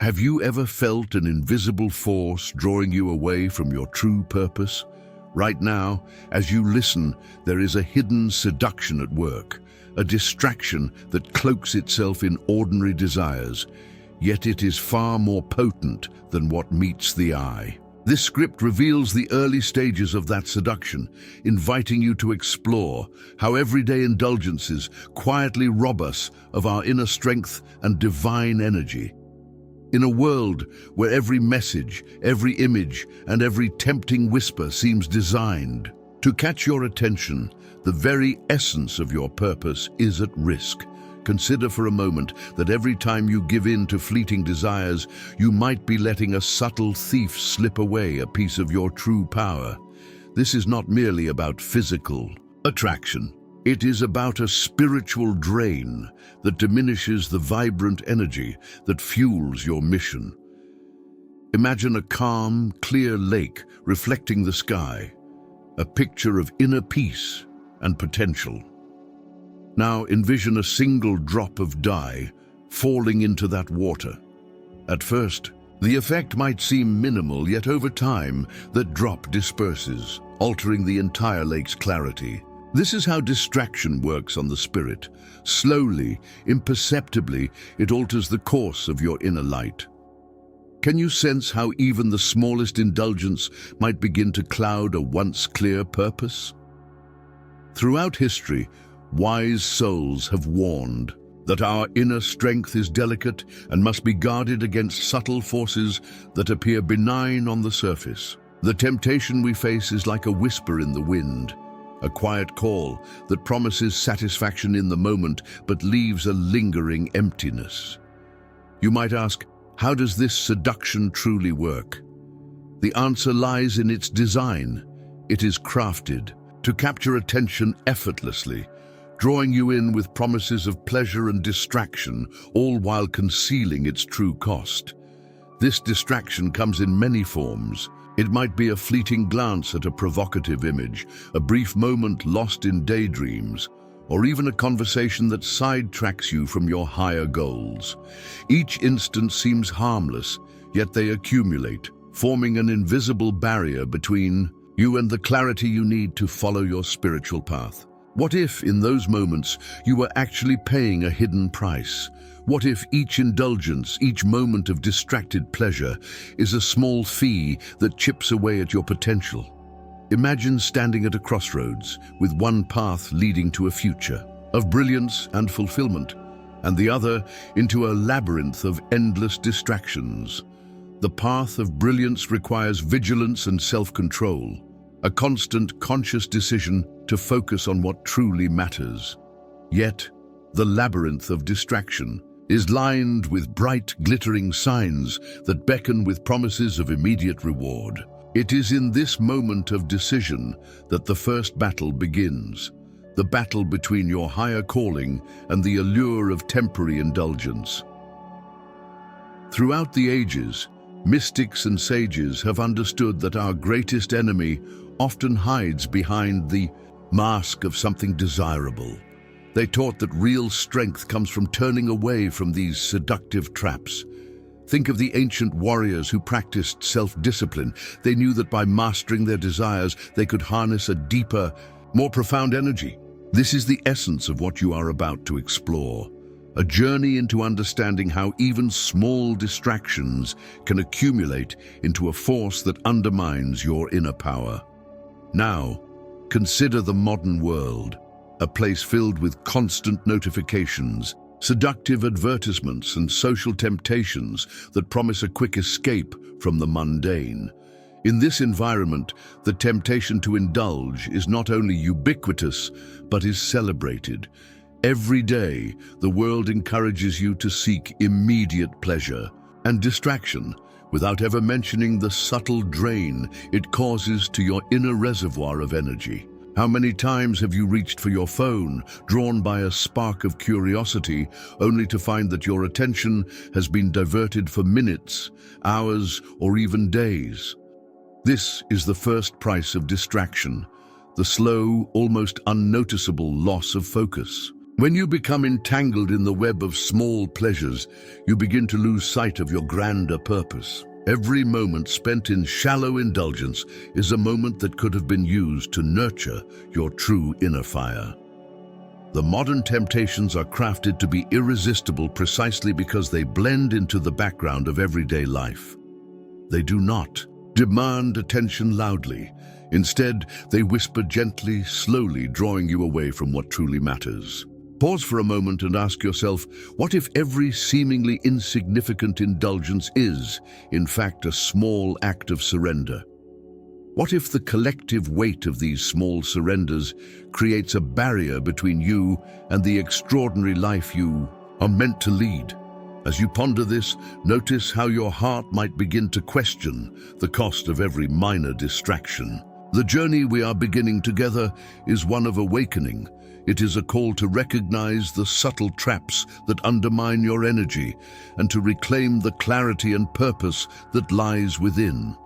Have you ever felt an invisible force drawing you away from your true purpose? Right now, as you listen, there is a hidden seduction at work, a distraction that cloaks itself in ordinary desires, yet it is far more potent than what meets the eye. This script reveals the early stages of that seduction, inviting you to explore how everyday indulgences quietly rob us of our inner strength and divine energy. In a world where every message, every image, and every tempting whisper seems designed to catch your attention, the very essence of your purpose is at risk. Consider for a moment that every time you give in to fleeting desires, you might be letting a subtle thief slip away a piece of your true power. This is not merely about physical attraction. It is about a spiritual drain that diminishes the vibrant energy that fuels your mission. Imagine a calm, clear lake reflecting the sky, a picture of inner peace and potential. Now envision a single drop of dye falling into that water. At first, the effect might seem minimal, yet over time, that drop disperses, altering the entire lake's clarity. This is how distraction works on the spirit. Slowly, imperceptibly, it alters the course of your inner light. Can you sense how even the smallest indulgence might begin to cloud a once clear purpose? Throughout history, wise souls have warned that our inner strength is delicate and must be guarded against subtle forces that appear benign on the surface. The temptation we face is like a whisper in the wind, a quiet call that promises satisfaction in the moment but leaves a lingering emptiness. You might ask, how does this seduction truly work? The answer lies in its design. It is crafted to capture attention effortlessly, drawing you in with promises of pleasure and distraction, all while concealing its true cost. This distraction comes in many forms. It might be a fleeting glance at a provocative image, a brief moment lost in daydreams, or even a conversation that sidetracks you from your higher goals. Each instance seems harmless, yet they accumulate, forming an invisible barrier between you and the clarity you need to follow your spiritual path. What if, in those moments, you were actually paying a hidden price? What if each indulgence, each moment of distracted pleasure, is a small fee that chips away at your potential? Imagine standing at a crossroads, with one path leading to a future of brilliance and fulfillment, and the other into a labyrinth of endless distractions. The path of brilliance requires vigilance and self-control, a constant, conscious decision to focus on what truly matters. Yet, the labyrinth of distraction is lined with bright, glittering signs that beckon with promises of immediate reward. It is in this moment of decision that the first battle begins, the battle between your higher calling and the allure of temporary indulgence. Throughout the ages, mystics and sages have understood that our greatest enemy often hides behind the mask of something desirable. They taught that real strength comes from turning away from these seductive traps. Think of the ancient warriors who practiced self-discipline. They knew that by mastering their desires, they could harness a deeper, more profound energy. This is the essence of what you are about to explore. A journey into understanding how even small distractions can accumulate into a force that undermines your inner power. Now, consider the modern world, a place filled with constant notifications, seductive advertisements, and social temptations that promise a quick escape from the mundane. In this environment, the temptation to indulge is not only ubiquitous, but is celebrated. Every day, the world encourages you to seek immediate pleasure and distraction, without ever mentioning the subtle drain it causes to your inner reservoir of energy. How many times have you reached for your phone, drawn by a spark of curiosity, only to find that your attention has been diverted for minutes, hours, or even days? This is the first price of distraction, the slow, almost unnoticeable loss of focus. When you become entangled in the web of small pleasures, you begin to lose sight of your grander purpose. Every moment spent in shallow indulgence is a moment that could have been used to nurture your true inner fire. The modern temptations are crafted to be irresistible precisely because they blend into the background of everyday life. They do not demand attention loudly. Instead, they whisper gently, slowly, drawing you away from what truly matters. Pause for a moment and ask yourself, what if every seemingly insignificant indulgence is, in fact, a small act of surrender? What if the collective weight of these small surrenders creates a barrier between you and the extraordinary life you are meant to lead? As you ponder this, notice how your heart might begin to question the cost of every minor distraction. The journey we are beginning together is one of awakening. It is a call to recognize the subtle traps that undermine your energy and to reclaim the clarity and purpose that lies within.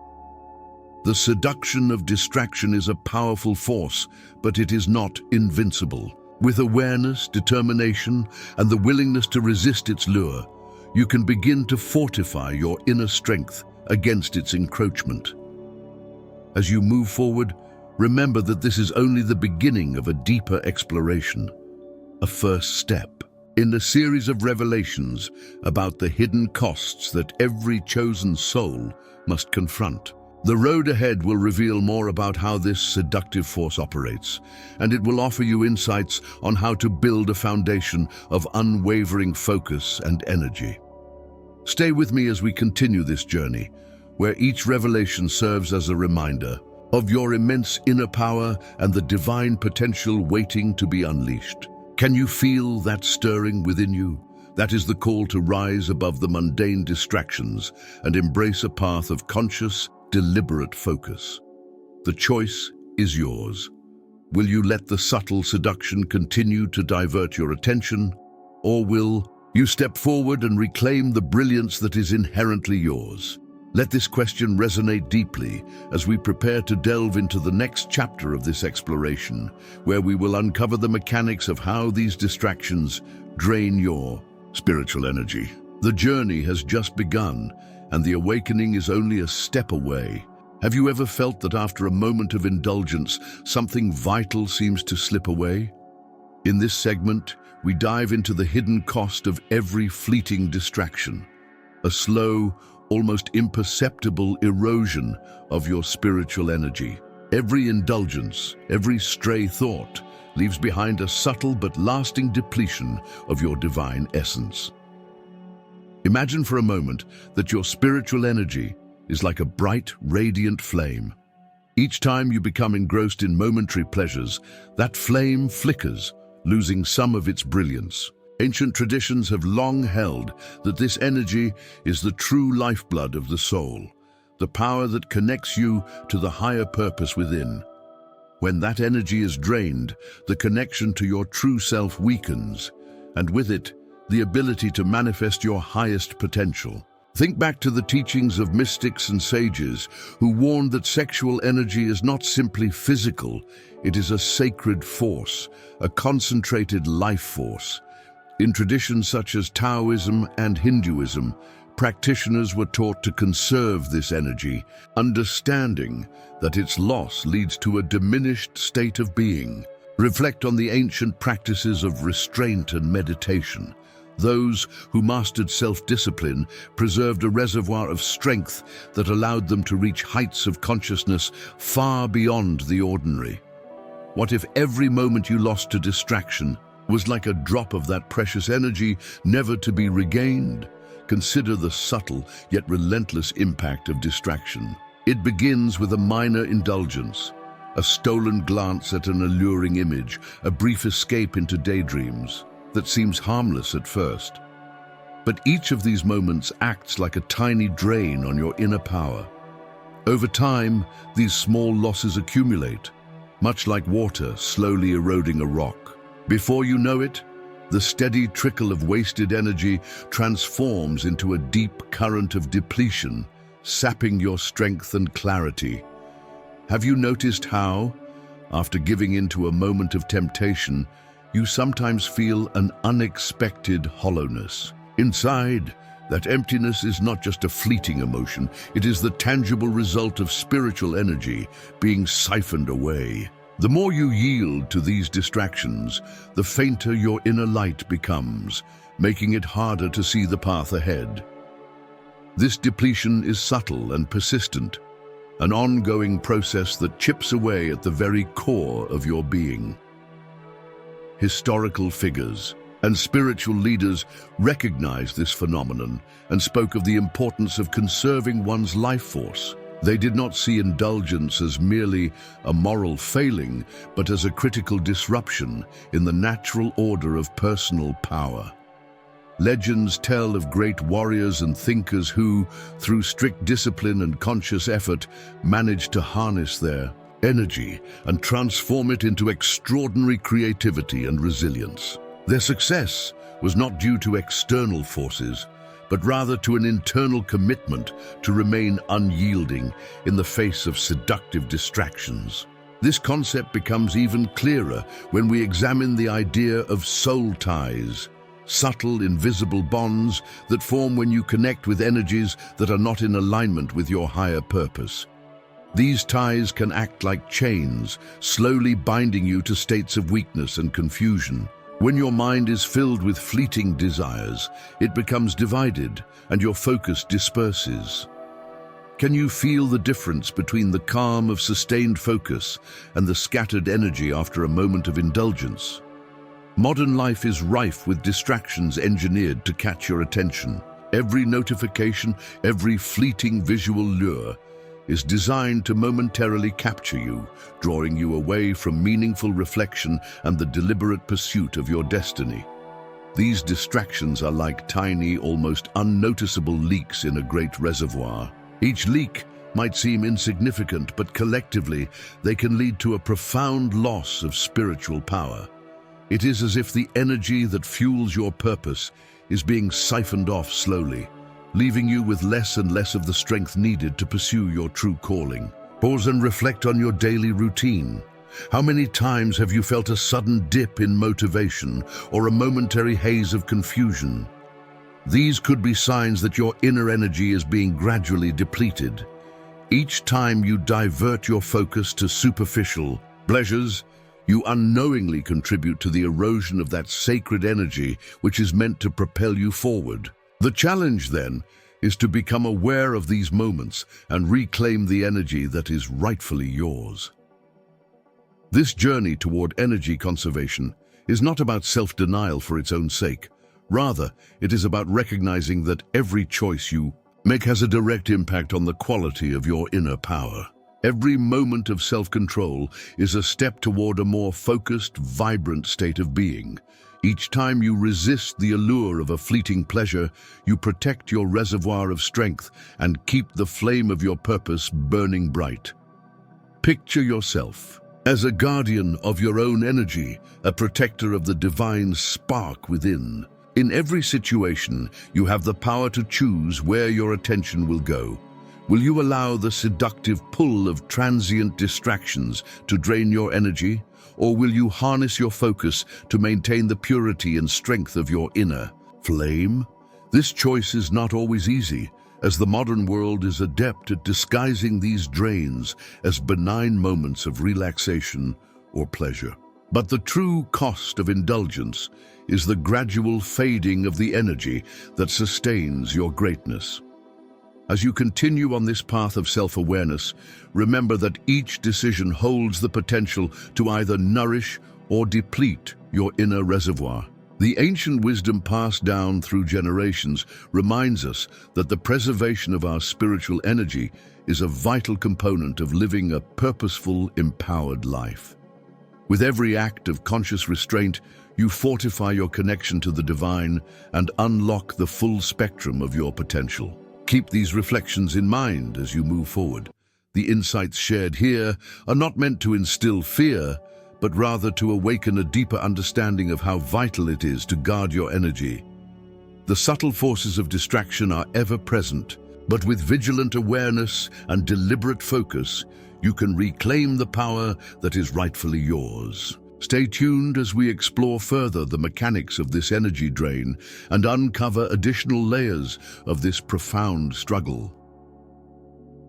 The seduction of distraction is a powerful force, but it is not invincible. With awareness, determination, and the willingness to resist its lure, you can begin to fortify your inner strength against its encroachment. As you move forward, remember that this is only the beginning of a deeper exploration, a first step in a series of revelations about the hidden costs that every chosen soul must confront. The road ahead will reveal more about how this seductive force operates, and it will offer you insights on how to build a foundation of unwavering focus and energy. Stay with me as we continue this journey, where each revelation serves as a reminder of your immense inner power and the divine potential waiting to be unleashed. Can you feel that stirring within you? That is the call to rise above the mundane distractions and embrace a path of conscious, deliberate focus. The choice is yours. Will you let the subtle seduction continue to divert your attention, or will you step forward and reclaim the brilliance that is inherently yours? Let this question resonate deeply as we prepare to delve into the next chapter of this exploration, where we will uncover the mechanics of how these distractions drain your spiritual energy. The journey has just begun, and the awakening is only a step away. Have you ever felt that after a moment of indulgence, something vital seems to slip away? In this segment, we dive into the hidden cost of every fleeting distraction, a slow, almost imperceptible erosion of your spiritual energy. Every indulgence, every stray thought, leaves behind a subtle but lasting depletion of your divine essence. Imagine for a moment that your spiritual energy is like a bright, radiant flame. Each time you become engrossed in momentary pleasures, that flame flickers, losing some of its brilliance. Ancient traditions have long held that this energy is the true lifeblood of the soul, the power that connects you to the higher purpose within. When that energy is drained, the connection to your true self weakens, and with it, the ability to manifest your highest potential. Think back to the teachings of mystics and sages who warned that sexual energy is not simply physical, it is a sacred force, a concentrated life force. In traditions such as Taoism and Hinduism, practitioners were taught to conserve this energy, understanding that its loss leads to a diminished state of being. Reflect on the ancient practices of restraint and meditation. Those who mastered self-discipline preserved a reservoir of strength that allowed them to reach heights of consciousness far beyond the ordinary. What if every moment you lost to distraction was like a drop of that precious energy never to be regained? Consider the subtle yet relentless impact of distraction. It begins with a minor indulgence, a stolen glance at an alluring image, a brief escape into daydreams that seems harmless at first. But each of these moments acts like a tiny drain on your inner power. Over time, these small losses accumulate, much like water slowly eroding a rock. Before you know it, the steady trickle of wasted energy transforms into a deep current of depletion, sapping your strength and clarity. Have you noticed how, after giving in to a moment of temptation, you sometimes feel an unexpected hollowness. Inside, that emptiness is not just a fleeting emotion, it is the tangible result of spiritual energy being siphoned away. The more you yield to these distractions, the fainter your inner light becomes, making it harder to see the path ahead. This depletion is subtle and persistent, an ongoing process that chips away at the very core of your being. Historical figures and spiritual leaders recognized this phenomenon and spoke of the importance of conserving one's life force. They did not see indulgence as merely a moral failing, but as a critical disruption in the natural order of personal power. Legends tell of great warriors and thinkers who, through strict discipline and conscious effort, managed to harness their energy and transform it into extraordinary creativity and resilience. Their success was not due to external forces, but rather to an internal commitment to remain unyielding in the face of seductive distractions. This concept becomes even clearer when we examine the idea of soul ties, subtle, invisible bonds that form when you connect with energies that are not in alignment with your higher purpose. These ties can act like chains, slowly binding you to states of weakness and confusion. When your mind is filled with fleeting desires, it becomes divided and your focus disperses. Can you feel the difference between the calm of sustained focus and the scattered energy after a moment of indulgence? Modern life is rife with distractions engineered to catch your attention. Every notification, every fleeting visual lure is designed to momentarily capture you, drawing you away from meaningful reflection and the deliberate pursuit of your destiny. These distractions are like tiny, almost unnoticeable leaks in a great reservoir. Each leak might seem insignificant, but collectively they can lead to a profound loss of spiritual power. It is as if the energy that fuels your purpose is being siphoned off slowly, leaving you with less and less of the strength needed to pursue your true calling. Pause and reflect on your daily routine. How many times have you felt a sudden dip in motivation or a momentary haze of confusion? These could be signs that your inner energy is being gradually depleted. Each time you divert your focus to superficial pleasures, you unknowingly contribute to the erosion of that sacred energy which is meant to propel you forward. The challenge, then, is to become aware of these moments and reclaim the energy that is rightfully yours. This journey toward energy conservation is not about self-denial for its own sake. Rather, it is about recognizing that every choice you make has a direct impact on the quality of your inner power. Every moment of self-control is a step toward a more focused, vibrant state of being. Each time you resist the allure of a fleeting pleasure, you protect your reservoir of strength and keep the flame of your purpose burning bright. Picture yourself as a guardian of your own energy, a protector of the divine spark within. In every situation, you have the power to choose where your attention will go. Will you allow the seductive pull of transient distractions to drain your energy? Or will you harness your focus to maintain the purity and strength of your inner flame? This choice is not always easy, as the modern world is adept at disguising these drains as benign moments of relaxation or pleasure. But the true cost of indulgence is the gradual fading of the energy that sustains your greatness. As you continue on this path of self-awareness, remember that each decision holds the potential to either nourish or deplete your inner reservoir. The ancient wisdom passed down through generations reminds us that the preservation of our spiritual energy is a vital component of living a purposeful, empowered life. With every act of conscious restraint, you fortify your connection to the divine and unlock the full spectrum of your potential. Keep these reflections in mind as you move forward. The insights shared here are not meant to instill fear, but rather to awaken a deeper understanding of how vital it is to guard your energy. The subtle forces of distraction are ever present, but with vigilant awareness and deliberate focus, you can reclaim the power that is rightfully yours. Stay tuned as we explore further the mechanics of this energy drain and uncover additional layers of this profound struggle.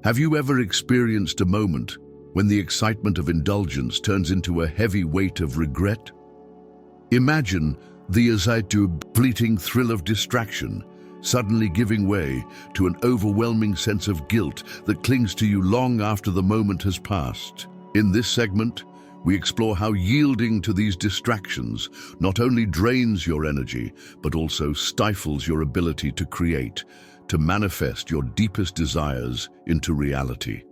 Have you ever experienced a moment when the excitement of indulgence turns into a heavy weight of regret? Imagine the fleeting thrill of distraction, suddenly giving way to an overwhelming sense of guilt that clings to you long after the moment has passed. In this segment, we explore how yielding to these distractions not only drains your energy, but also stifles your ability to create, to manifest your deepest desires into reality.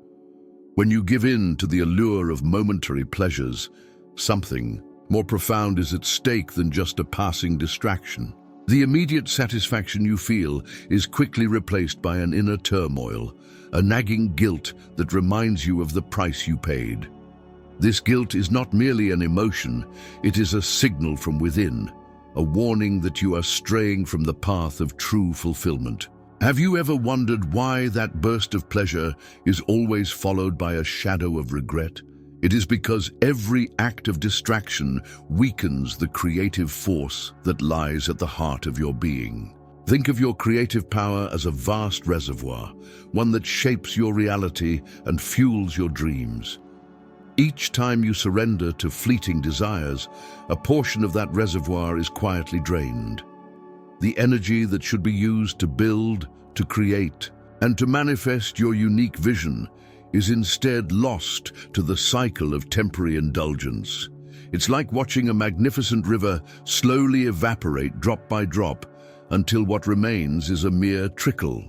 When you give in to the allure of momentary pleasures, something more profound is at stake than just a passing distraction. The immediate satisfaction you feel is quickly replaced by an inner turmoil, a nagging guilt that reminds you of the price you paid. This guilt is not merely an emotion, it is a signal from within, a warning that you are straying from the path of true fulfillment. Have you ever wondered why that burst of pleasure is always followed by a shadow of regret? It is because every act of distraction weakens the creative force that lies at the heart of your being. Think of your creative power as a vast reservoir, one that shapes your reality and fuels your dreams. Each time you surrender to fleeting desires, a portion of that reservoir is quietly drained. The energy that should be used to build, to create, and to manifest your unique vision is instead lost to the cycle of temporary indulgence. It's like watching a magnificent river slowly evaporate drop by drop until what remains is a mere trickle.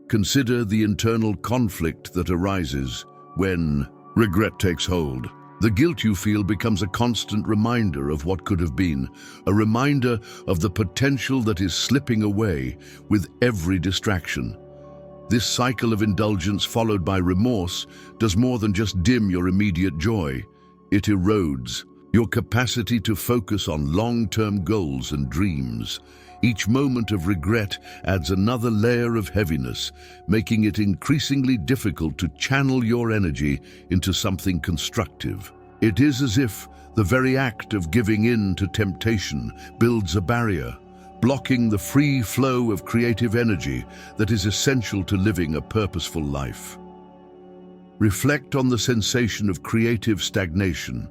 Consider the internal conflict that arises when regret takes hold. The guilt you feel becomes a constant reminder of what could have been, a reminder of the potential that is slipping away with every distraction. This cycle of indulgence followed by remorse does more than just dim your immediate joy. It erodes your capacity to focus on long-term goals and dreams. Each moment of regret adds another layer of heaviness, making it increasingly difficult to channel your energy into something constructive. It is as if the very act of giving in to temptation builds a barrier, blocking the free flow of creative energy that is essential to living a purposeful life. Reflect on the sensation of creative stagnation.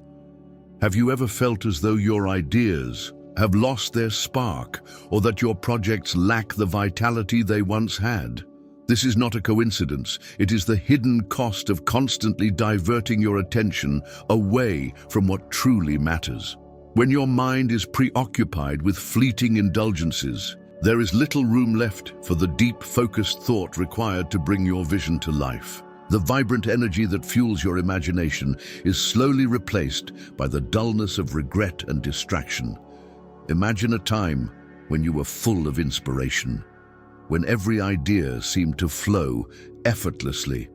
Have you ever felt as though your ideas have lost their spark, or that your projects lack the vitality they once had? This is not a coincidence. It is the hidden cost of constantly diverting your attention away from what truly matters. When your mind is preoccupied with fleeting indulgences, there is little room left for the deep, focused thought required to bring your vision to life. The vibrant energy that fuels your imagination is slowly replaced by the dullness of regret and distraction. Imagine a time when you were full of inspiration, when every idea seemed to flow effortlessly.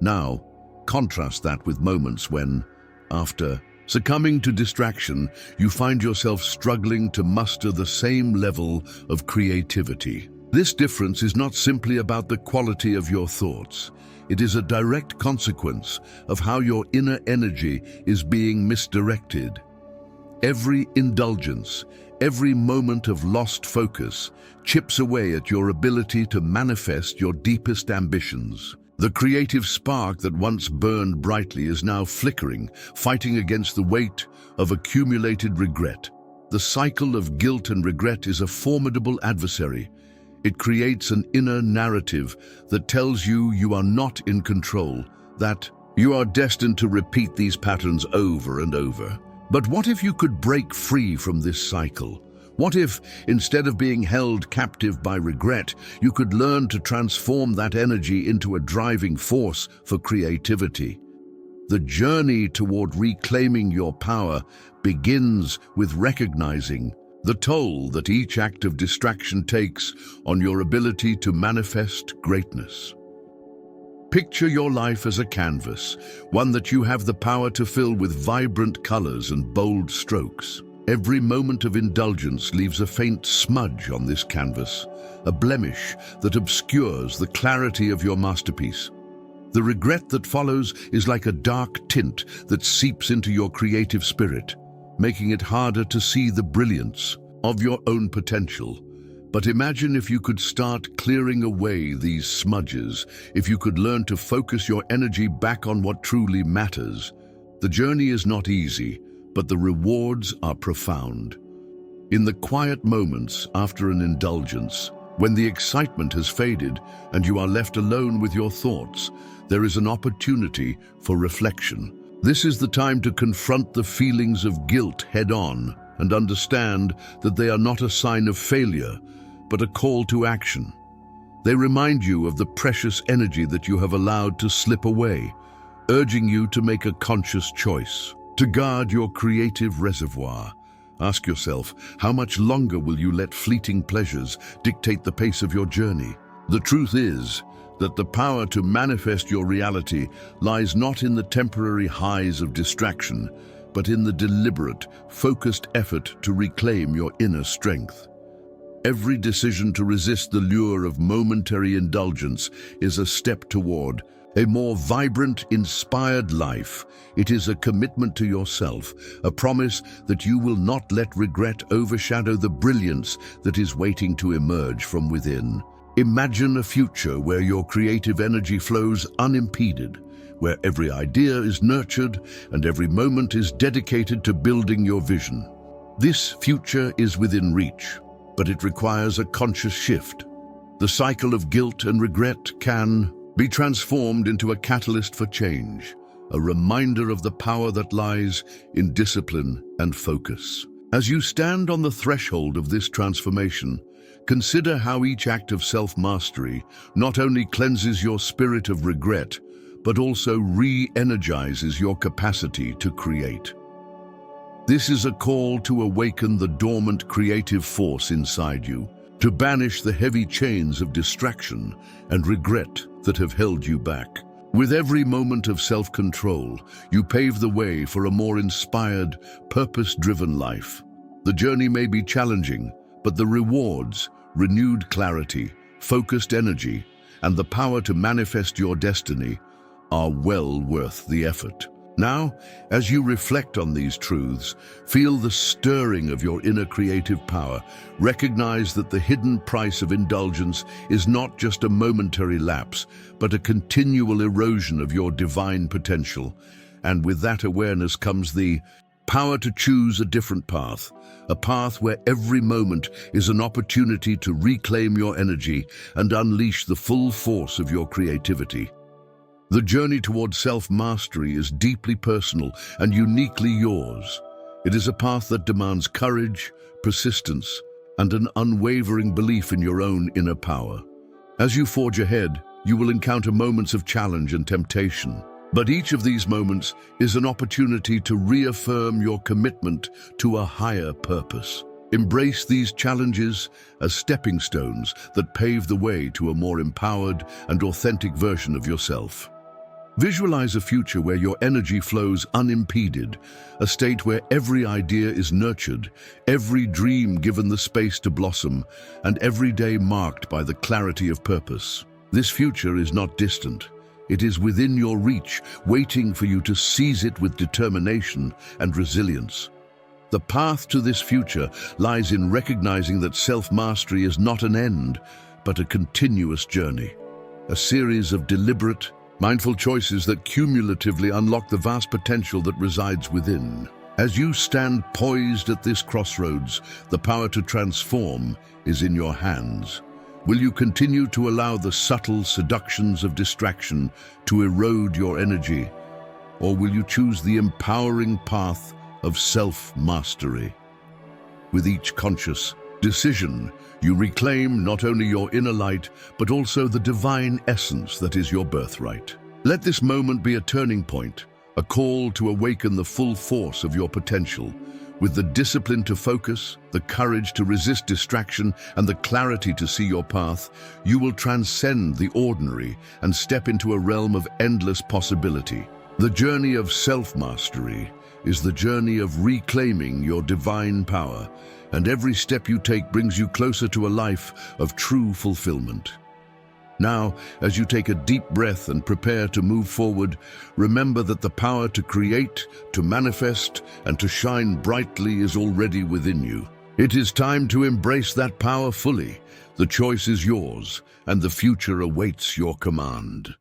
Now, contrast that with moments when, after succumbing to distraction, you find yourself struggling to muster the same level of creativity. This difference is not simply about the quality of your thoughts. It is a direct consequence of how your inner energy is being misdirected. Every indulgence, every moment of lost focus chips away at your ability to manifest your deepest ambitions. The creative spark that once burned brightly is now flickering, fighting against the weight of accumulated regret. The cycle of guilt and regret is a formidable adversary. It creates an inner narrative that tells you you are not in control, that you are destined to repeat these patterns over and over. But what if you could break free from this cycle? What if, instead of being held captive by regret, you could learn to transform that energy into a driving force for creativity? The journey toward reclaiming your power begins with recognizing the toll that each act of distraction takes on your ability to manifest greatness. Picture your life as a canvas, one that you have the power to fill with vibrant colors and bold strokes. Every moment of indulgence leaves a faint smudge on this canvas, a blemish that obscures the clarity of your masterpiece. The regret that follows is like a dark tint that seeps into your creative spirit, making it harder to see the brilliance of your own potential. But imagine if you could start clearing away these smudges, if you could learn to focus your energy back on what truly matters. The journey is not easy, but the rewards are profound. In the quiet moments after an indulgence, when the excitement has faded and you are left alone with your thoughts, there is an opportunity for reflection. This is the time to confront the feelings of guilt head-on and understand that they are not a sign of failure, but a call to action. They remind you of the precious energy that you have allowed to slip away, urging you to make a conscious choice. To guard your creative reservoir, ask yourself, how much longer will you let fleeting pleasures dictate the pace of your journey? The truth is that the power to manifest your reality lies not in the temporary highs of distraction, but in the deliberate, focused effort to reclaim your inner strength. Every decision to resist the lure of momentary indulgence is a step toward a more vibrant, inspired life. It is a commitment to yourself, a promise that you will not let regret overshadow the brilliance that is waiting to emerge from within. Imagine a future where your creative energy flows unimpeded, where every idea is nurtured and every moment is dedicated to building your vision. This future is within reach, but it requires a conscious shift. The cycle of guilt and regret can be transformed into a catalyst for change, a reminder of the power that lies in discipline and focus. As you stand on the threshold of this transformation, consider how each act of self-mastery not only cleanses your spirit of regret, but also re-energizes your capacity to create. This is a call to awaken the dormant creative force inside you, to banish the heavy chains of distraction and regret that have held you back. With every moment of self-control, you pave the way for a more inspired, purpose-driven life. The journey may be challenging, but the rewards, renewed clarity, focused energy, and the power to manifest your destiny are well worth the effort. Now, as you reflect on these truths, feel the stirring of your inner creative power. Recognize that the hidden price of indulgence is not just a momentary lapse, but a continual erosion of your divine potential. And with that awareness comes the power to choose a different path, a path where every moment is an opportunity to reclaim your energy and unleash the full force of your creativity. The journey towards self-mastery is deeply personal and uniquely yours. It is a path that demands courage, persistence, and an unwavering belief in your own inner power. As you forge ahead, you will encounter moments of challenge and temptation. But each of these moments is an opportunity to reaffirm your commitment to a higher purpose. Embrace these challenges as stepping stones that pave the way to a more empowered and authentic version of yourself. Visualize a future where your energy flows unimpeded, a state where every idea is nurtured, every dream given the space to blossom, and every day marked by the clarity of purpose. This future is not distant. It is within your reach, waiting for you to seize it with determination and resilience. The path to this future lies in recognizing that self-mastery is not an end, but a continuous journey, a series of deliberate, mindful choices that cumulatively unlock the vast potential that resides within. As you stand poised at this crossroads, the power to transform is in your hands. Will you continue to allow the subtle seductions of distraction to erode your energy, or will you choose the empowering path of self-mastery? With each conscious decision, you reclaim not only your inner light, but also the divine essence that is your birthright. Let this moment be a turning point, a call to awaken the full force of your potential. With the discipline to focus, the courage to resist distraction, and the clarity to see your path, you will transcend the ordinary and step into a realm of endless possibility. The journey of self-mastery is the journey of reclaiming your divine power, and every step you take brings you closer to a life of true fulfillment. Now, as you take a deep breath and prepare to move forward, remember that the power to create, to manifest, and to shine brightly is already within you. It is time to embrace that power fully. The choice is yours, and the future awaits your command.